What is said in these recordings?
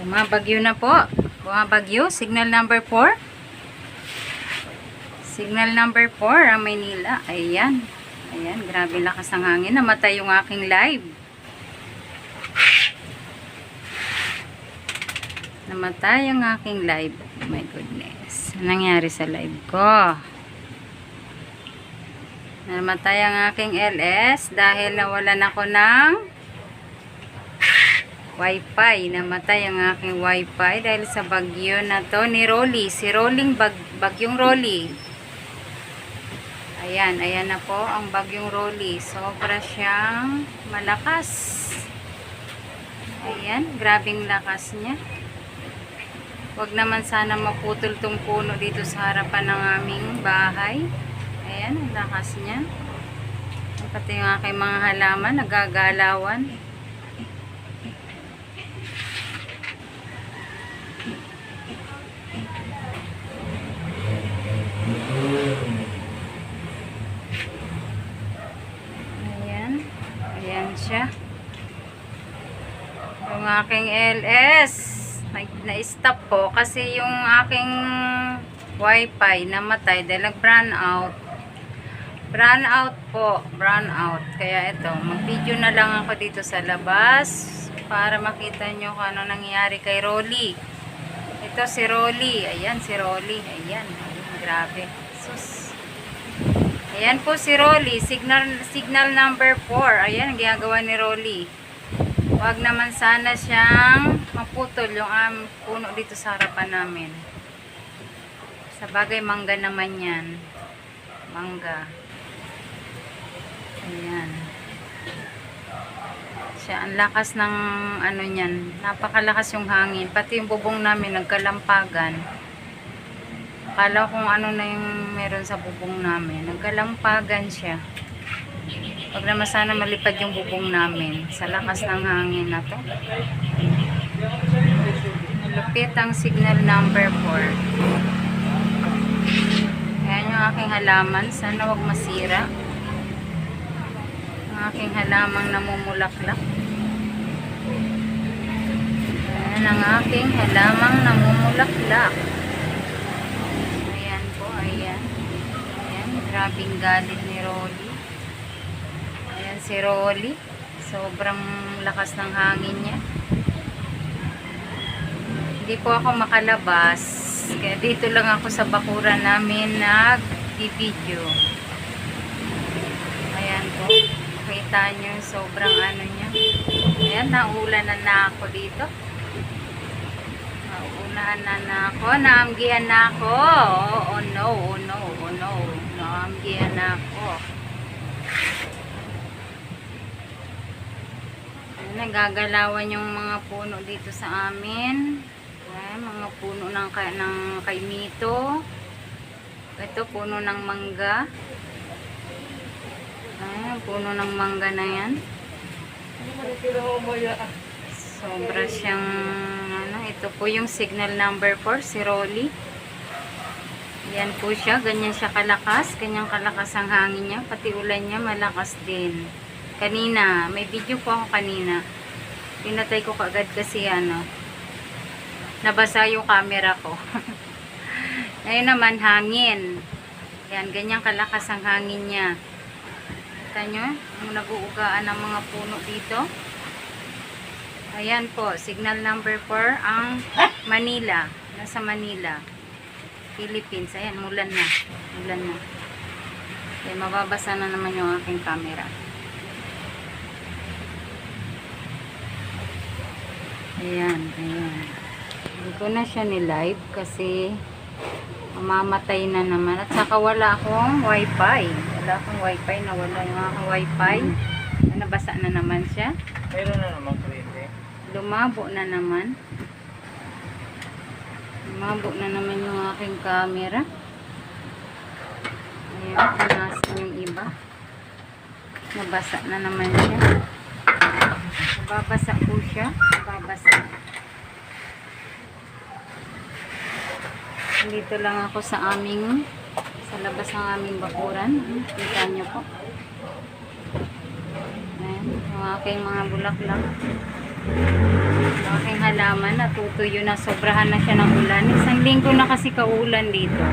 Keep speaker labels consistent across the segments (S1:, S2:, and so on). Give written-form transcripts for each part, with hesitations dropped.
S1: Bumabagyo na po. Bumabagyo. Signal number 4. Signal number 4 ang Maynila. Ayan. Ayan. Grabe lakas ng hangin. Namatay yung aking live. Namatay ang aking live. Oh my goodness. Anong nangyari sa live ko? Namatay ang aking LS dahil nawalan ako ng Wi-Fi. Namatay ang aking Wi-Fi dahil sa bagyo na to ni Rolly. Si Rolling bagyong Rolly. Ayan, ayan na po ang bagyong Rolly. Sobra siyang malakas. Ayan, grabing lakas niya. Huwag naman sana maputol tong puno dito sa harapan ng aming bahay. Ayan, ang lakas niya. Pati yung aking mga halaman, nagagalawan. Ayan. Ayan siya. Yung aking LS, na-stop po kasi yung aking Wi-Fi namatay dahil nag-brown out. Brown out po. Brown out. Kaya ito, mag-video na lang ako dito sa labas para makita nyo kung ano nangyari kay Rolly. Ito si Rolly. Ayan si Rolly. Ayan. Ayan, grabe. Sus. Ayan po si Rolly. Signal number 4. Ayan, ang ginagawa ni Rolly. Huwag naman sana siyang maputol yung puno dito sa harapan namin. Sa bagay, mangga naman yan. Mangga. Ayan. Siya, ang lakas ng ano niyan. Napakalakas yung hangin. Pati yung bubong namin nagkalampagan. Akala ko kung ano na yung meron sa bubong namin. Nagkalampagan siya. Huwag naman sana malipad yung bubong namin. Sa lakas ng hangin na to. Malupit ang signal number 4. Ayan yung aking halaman. Sana huwag masira. Ang aking halamang namumulaklak. Ayan ang aking halamang namumulaklak. Ayan po, ayan. Ayan, grabing galit ni Rolly. Ayan si Rolly. Sobrang lakas ng hangin niya. Hindi po ako makalabas. Kaya dito lang ako sa bakuran namin nag-video. Ayan po. Kita nyo sobrang ano niya. Ayan, naulanan na ako dito. Naulanan na ako. Naamgihan na ako. Oh no, oh no, oh no. Naamgihan na ako. Ayan, nagagalawan yung mga puno dito sa amin. Ayan, mga puno ng kay Mito. Ito, puno ng mangga. Ayan, puno ng mangga na yan. Sobra siyang, ano, ito po yung signal number 4, si Rolly. Yan po siya, ganyan siya kalakas. Ganyang kalakas ang hangin niya. Pati ulan niya, malakas din. Kanina, may video po ako kanina. Pinatay ko kaagad kasi, ano, nabasa yung camera ko. Ngayon naman, hangin. Yan, ganyang kalakas ang hangin niya. Kita nyo, yung nag-uugaan ng mga puno dito. Ayan po, signal number 4 ang Manila. Nasa Manila, Philippines. Ayan, mulan na. Mulan na. Okay, mababasa na naman yung aking camera. Ayan, ayan. Hindi ko na siya ni-live kasi mamamatay na naman. At saka wala akong Wi-Fi. Wala akong Wi-Fi. Nawala yung aking Wi-Fi. Nabasa na naman siya.
S2: Mayroon na naman kuryente.
S1: Lumabo na naman. Lumabo na naman yung aking camera. Ayan, punasan yung iba. Nabasa na naman siya. Nababasa po siya. Nababasa. Dito lang ako sa labas ng aming bakuran. Kita nyo po. Ayan, yung aking mga bulaklak. Ang aking halaman, natutuyo na, sobrahan na siya ng ulan. Isang linggo na kasi kaulan dito.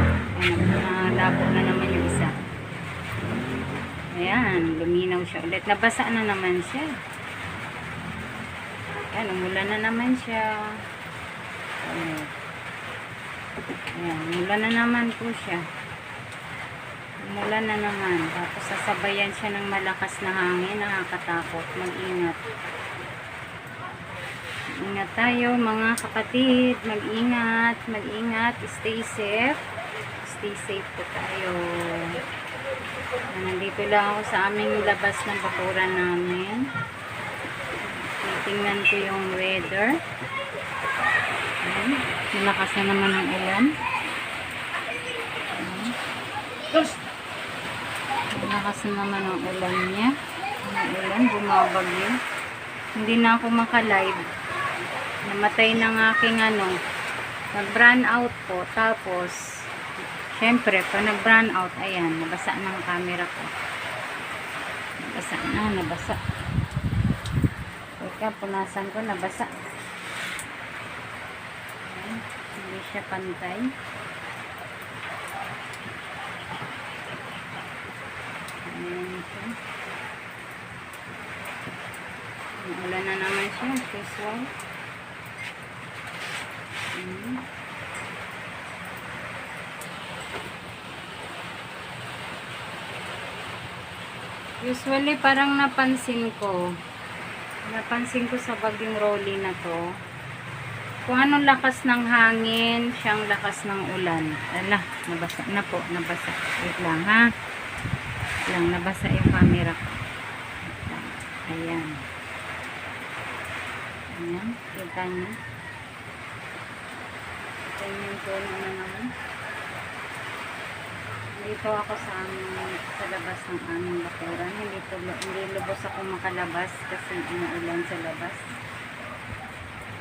S1: Ayan, nalabo na naman yung isa. Ayan, luminaw siya ulit. Nabasa na naman siya. Ayan, umulan na naman siya. Ayan, umulan na naman po siya. Umulan na naman. Tapos sasabayan siya ng malakas na hangin. Nakakatakot. Mag-ingat. Ingat tayo mga kapatid. Mag-ingat. Mag-ingat. Stay safe. Stay safe po tayo. Nandito lang ako sa aming labas ng bakuran namin. Titingnan ko yung weather. Ayan. Malakas na naman ang ulan. Malakas na naman ang ulan niya. Ang ulan, bumabagyo. Hindi na ako maka-live. Namatay ng aking nag-brown out po. Tapos, syempre, pag nag-brown out, ayan, nabasa ng camera ko. Nabasa na, nabasa. Teka, punasan ko, nabasa. Ayan, hindi siya pantay. Ayan siya. Ulan na naman siya, visual. Usually, parang napansin ko sa bagyong Rolly na to, kung anong lakas ng hangin, siyang lakas ng ulan. Ala, nabasa na po, nabasa. Wait lang ha. Lang, nabasa yung camera ko. Ayan. Ayan, kita niyo. Kita niyo yung tono na naman. Dito ako sa labas ng aming bakuran. Hindi lubos ako makalabas kasi umuulan sa labas.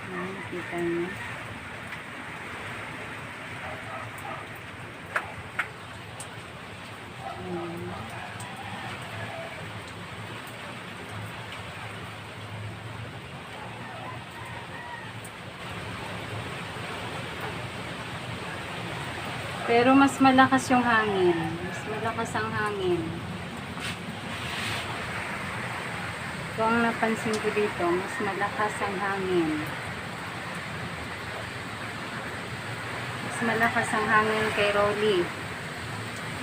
S1: Ayan, kita niyo. Ayan. Pero mas malakas yung hangin. Mas malakas ang hangin. Ito ang napansin ko dito. Mas malakas ang hangin. Mas malakas ang hangin kay Rolly.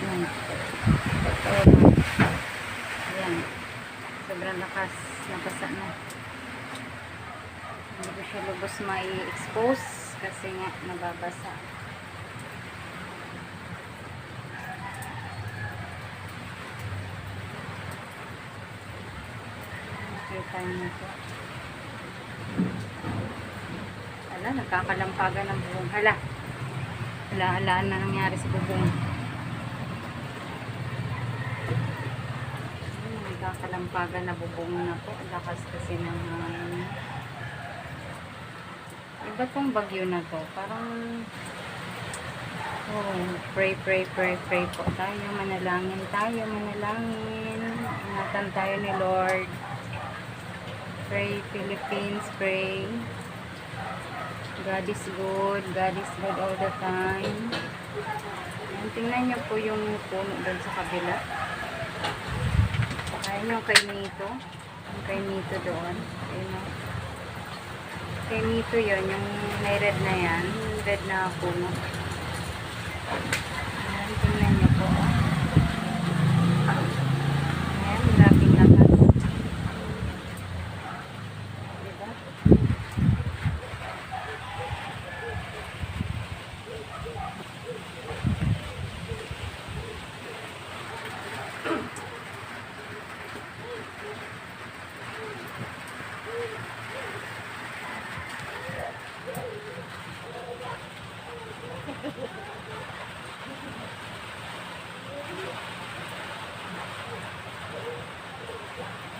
S1: Ayan. Ayan. Sobrang lakas. Nabasa na. Hindi ko siya lubos mai-expose kasi nga nababasa. Kita niyo po. Hala, nagkakalampagan ng bubong. Hala. Hala-halaan na nangyari sa bubong. Nagkakalampagan na bubong na po. Lakas kasi ng iba tong bagyo na to. Parang pray po tayo. Manalangin tayo. Manalangin. Ingatan tayo ni Lord. Pray Philippines, pray. God is good. God is good all the time. Ayan, tingnan nyo po yung puno doon sa kabila. Ayan yung kay Mito. Yung kay Mito doon. Ayan o. Kay Mito yun. Yung may red na yan. Red na puno. Ayan, tingnan nyo po. Ayan, maraming lakas.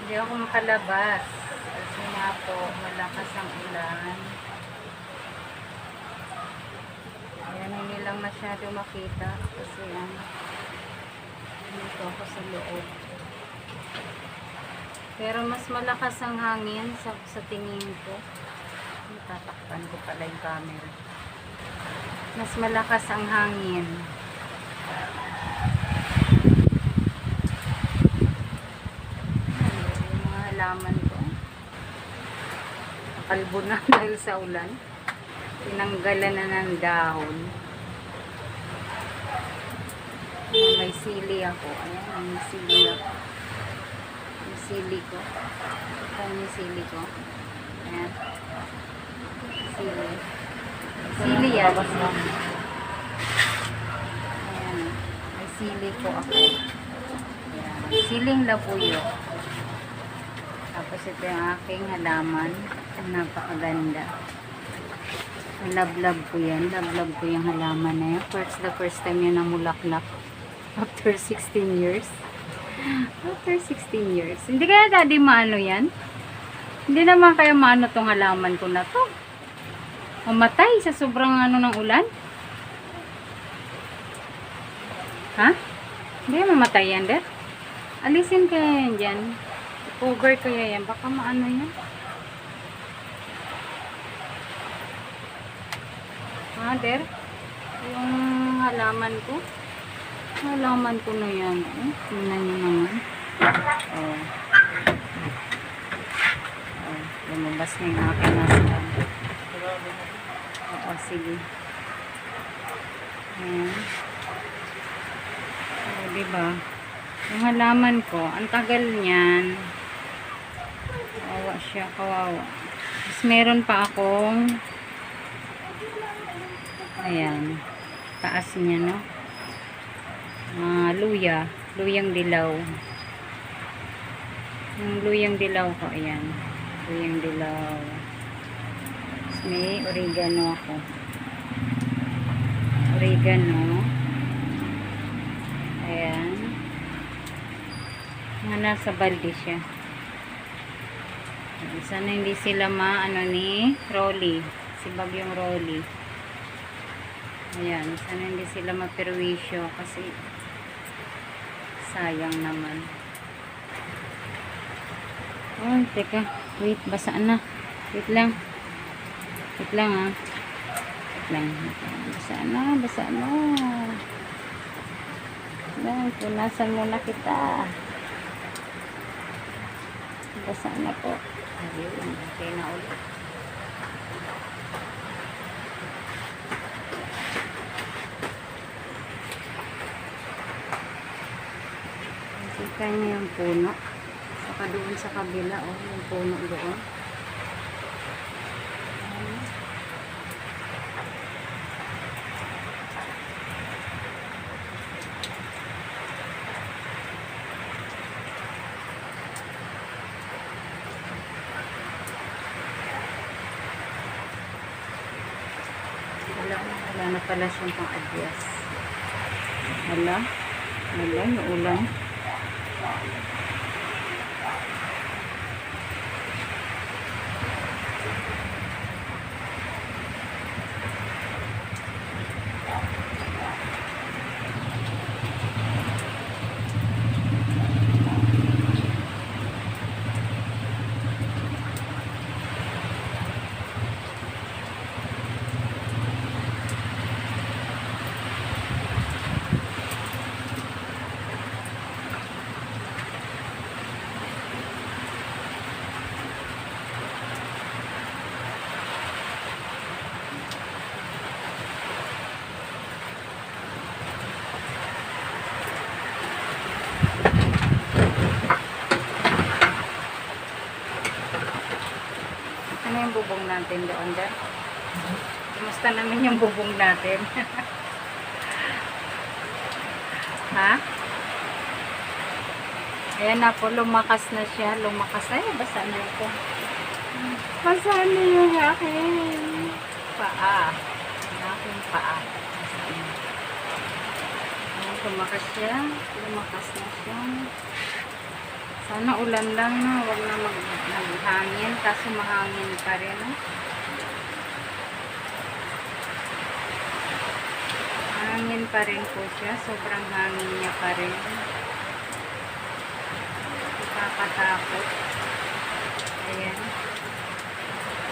S1: Hindi ako makalabas kasi nga po malakas ang ulan. Ayan, hindi lang masyado makita kasi dito ako sa loob. Pero mas malakas ang hangin sa tingin ko. Tatakpan ko pala yung camera. Mas malakas ang hangin. Yung mga halaman ko. Nakalbo na dahil sa ulan. Tinanggalan na ng dahon. May sili ako. Ayan, may sili ako. May sili ko. Ito yung sili ko. Ayan. Sili. Sili yan. Ayan. May sili ko ako. Ayan. Siling labuyo. Tapos ito yung aking halaman. Ang napakaganda. Love ko yan. Love ko yung halaman na yan. The first time yun na mulaklak. After 16 years. After 16 years. Hindi kaya daddy maano yan? Hindi naman kaya maano tong halaman ko na to. Mamatay sa sobrang ano ng ulan? Ha? Hindi mamatay yan, der? Alisin kaya yan dyan. Cover kaya yan. Baka maano yan. Ha, der? Yung halaman ko. Halaman ko na yan. Tingnan nyo naman. Oh. Oh. Lumabas na yung aking nasa. Oo, sige. Ayan. O, diba? Yung halaman ko, ang tagal niyan. Kawawa siya, kawawa. Tapos meron pa akong ayan. Taas niya, no? Luya. Luyang dilaw. Yung luyang dilaw ko, ayan. Luyang dilaw. May oregano ako. Oregano. Ayan. Nasa balde siya. Sana hindi sila ano ni Rolly. Si Bagyong Rolly. Ayan. Sana hindi sila maperwisyo kasi sayang naman. Oh, teka. Wait, basa na. Wait lang. Wait lang, ha. Wait lang. Basa na, basa na. Yan, punasan muna kita. Basa na po. Ayun, okay na ulit. Kita niyo yung puno. Saka doon sa kabila, oh, yung puno doon. Wala na pala siyang pang-adyas. Wala, yung ulan. Ano yung bubong natin doon dyan? Kumusta naman yung bubong natin? Ha? Ayan na po, lumakas na siya. Lumakas. Ay, basa na ito. Basa na yung aking paa. Yung aking paa. Basa na. Ayan, lumakas siya. Lumakas na siya. Sana ulan lang na. Huwag na maghangin. Kaso mahangin pa rin. No? Hangin pa rin po siya. Sobrang hangin niya pa rin. Nakakatakot.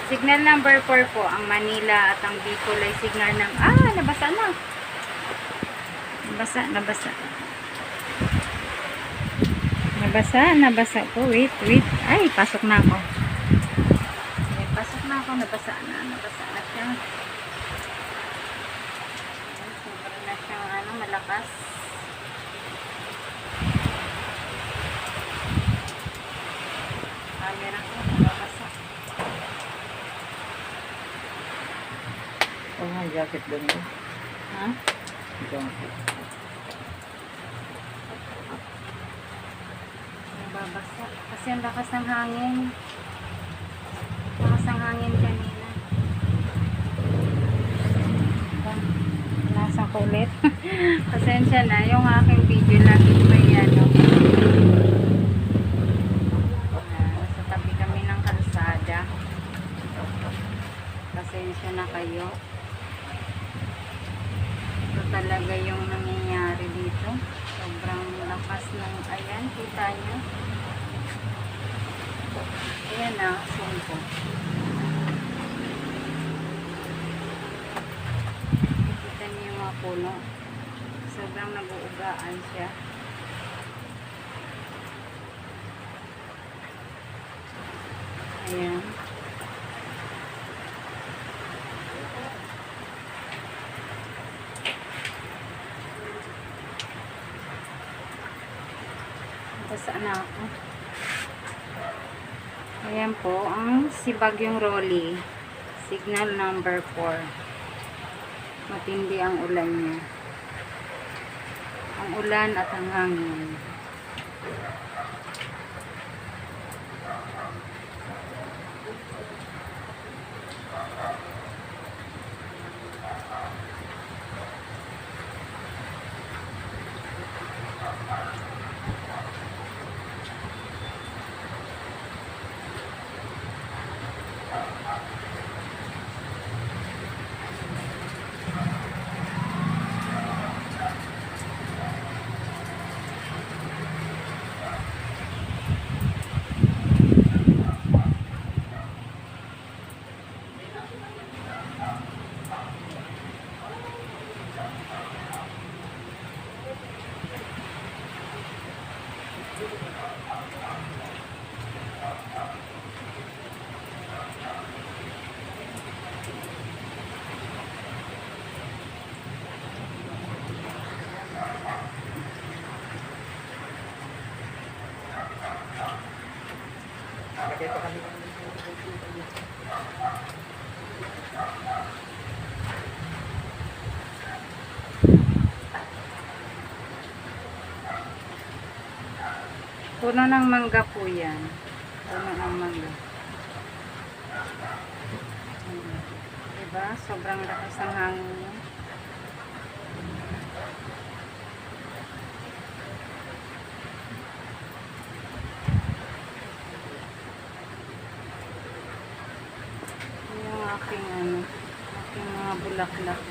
S1: Signal number 4 po ang Manila at ang Bicol ay signal ng nabasa na. Nabasa. Nabasa po. Wait. Ay, pasok na ako. Ay, pasok na ako. Nabasa na siya. Ay, sobra na siyang malakas. Camera ko, nabasa.
S2: Oh, jacket doon mo.
S1: Ha?
S2: Jacket.
S1: Nababasa. Kasi ang lakas ng hangin. Lakas ng hangin kanina. Nasaan ko ulit. Pasensya na. Yung aking video lagi may nasa tabi kami ng kalsada. Pasensya na kayo. Ito talaga yung nangyayari dito. Sobrang lakas ng, ayan, kita nyo. Ayan na, zoom ko. Kita nyo yung mga puno. Sobrang nag-uugaan siya. Ayan. Saan na ako? Ayan po, ang si Bagyong Rolly. Signal number 4. Matindi ang ulan niya. Ang ulan at ang hangin. Puno ng mangga po yan. Puno ng mangga. Diba? Sobrang lakas ng hangin niya. Yung aking mga bulaklak.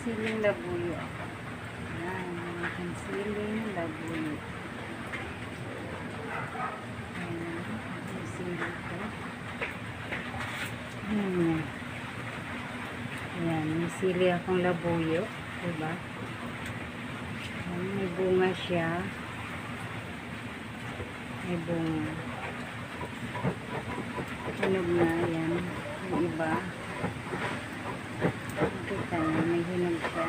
S1: siling labuyo. Ayan, ang aking siling labuyo. Ayan, ang sili ko. Ayan. Ayan, may sili akong labuyo. Diba? Ayan, may bunga siya. May bunga. Hinog na, ayan. Yung iba. Nakita niyo, may hinog siya.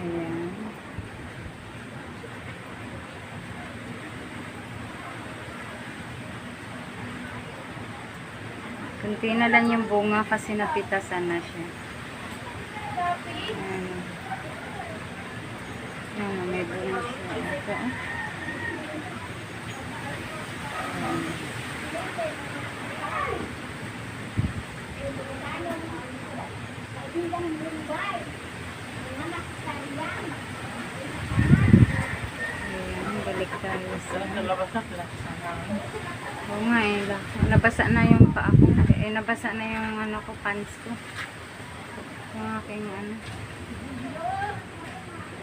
S1: Ayan. Kunti na lang yung bunga kasi napitasan na siya. Ayan. Ayan, may bunga siya. Ito. Ayan. Ayan, balik tayo sa...
S2: Nalabas na pala.
S1: Oo nga eh, nabasa na yung paa ko. Eh, nabasa na yung ano ko, pants ko. Yung aking ano.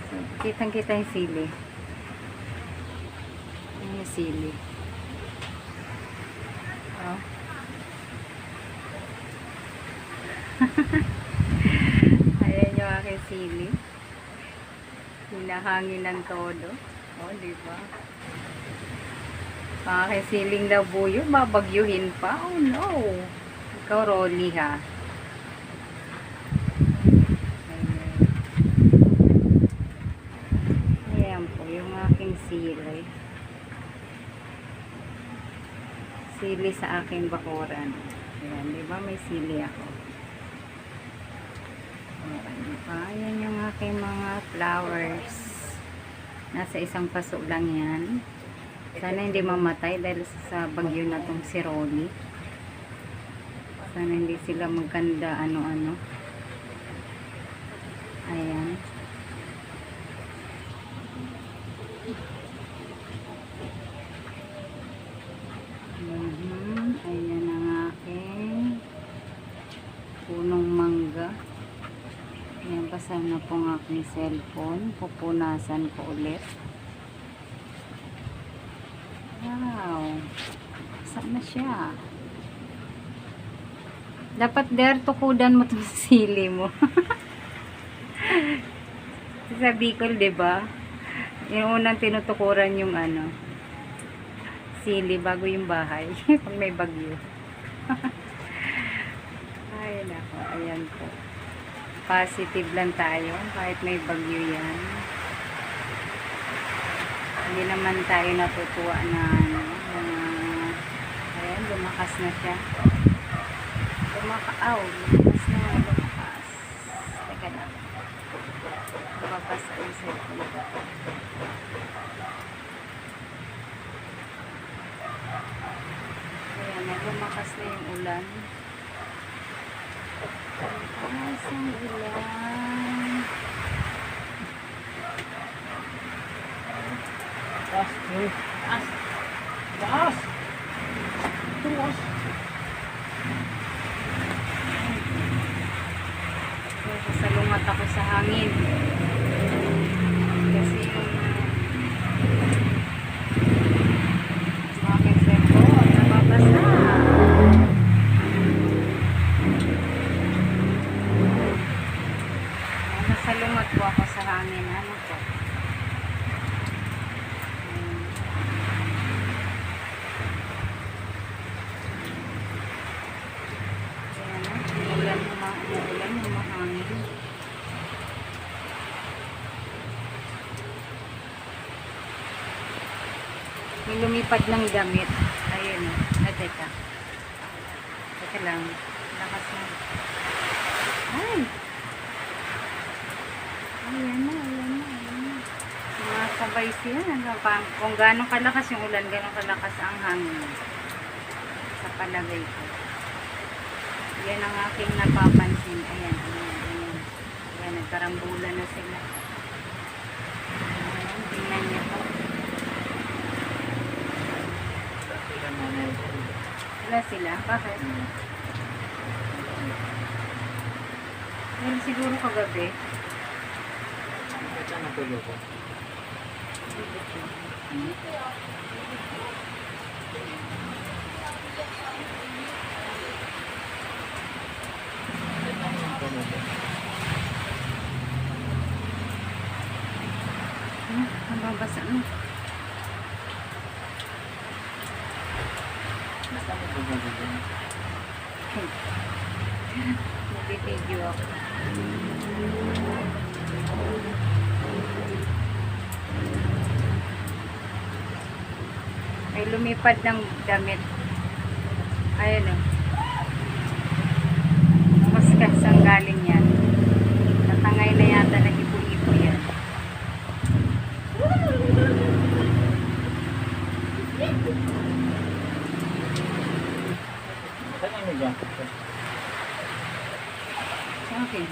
S1: So, kitang-kita yung sili. Yung sili. Oh. Ayan yung aking sili. Hinahangin ng todo. Oh, diba? Pakisiling labuyo, babagyuhin pa. Oh no. Ikaw, Rolly, ha? Ayan po, yung aking sili. Sili sa aking bakuran. Ayan, di ba may sili ako? Ayan yung aking mga flowers. Nasa isang paso lang yan. Sana hindi mamatay dahil sa bagyo na tong si Rolly. Sana hindi sila magkanda ano-ano. Ayan. Ayan ang aking punong mangga. Ayan, pasal na po ang aking cellphone. Pupunasan ko ulit. Wow. Saan na siya? Dapat der tukudan mo itong sili mo. Sa Bicol, diba? Yung unang tinutukuran yung ano, sili bago yung bahay. Pag may bagyo. Ay, nako. Ayan po. Positive lang tayo kahit may bagyo yan. Hindi naman tayo natutuwa na ayan, lumakas na siya. Lumakas na, lumakas. Teka na. Mababasa yung cellphone ko. Ayan, lumakas na yung ulan. Lumakas ang ulan.
S2: Taas. Taas. Taas. Taas.
S1: Sasalungat ako sa hangin. Kasi yung aking cellphone nababasa. Nasalungat po ako sa hangin. Ano po? Ulan, humahangin. May lumipad ng damit. Ayun. Ay, teka. Teka lang. Lakas na. Ay! Ayan na, ayan na, ayan na. Sumasabay siya. Kung gano'ng kalakas yung ulan, gano'ng kalakas ang hangin. Sa palagay ko. Yan ang aking napapansin. Ayan, ayan, ayan. Ayan, nagkarambulan na sila. Ayan, tingnan niyo po. na sila. Bakit? Well, siguro kagabi.
S2: Saan natulog ko?
S1: Nababasa na.
S2: Basta mo tulog ko.
S1: Nag-video ako. Ay lumipad ng damit. Ayun o. Maskas ang galing yan. Natangay na yata ng ipo-ipo yan.
S2: Saan ang may jacket ko?
S1: Sa akin.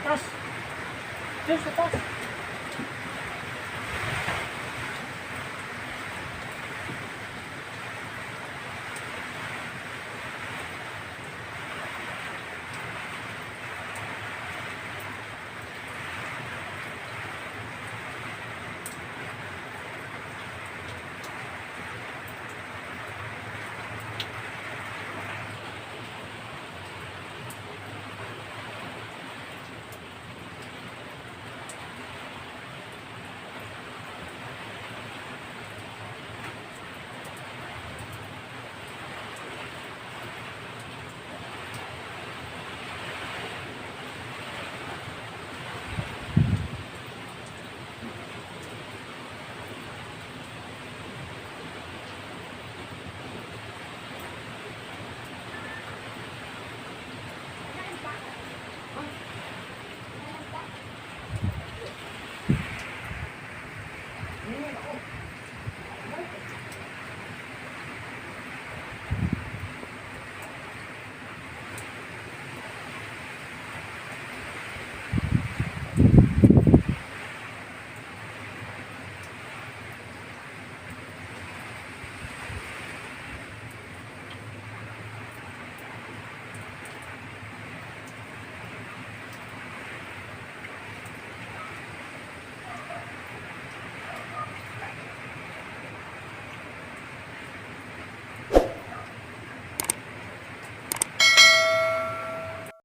S2: Tas! Diyos, sa tas!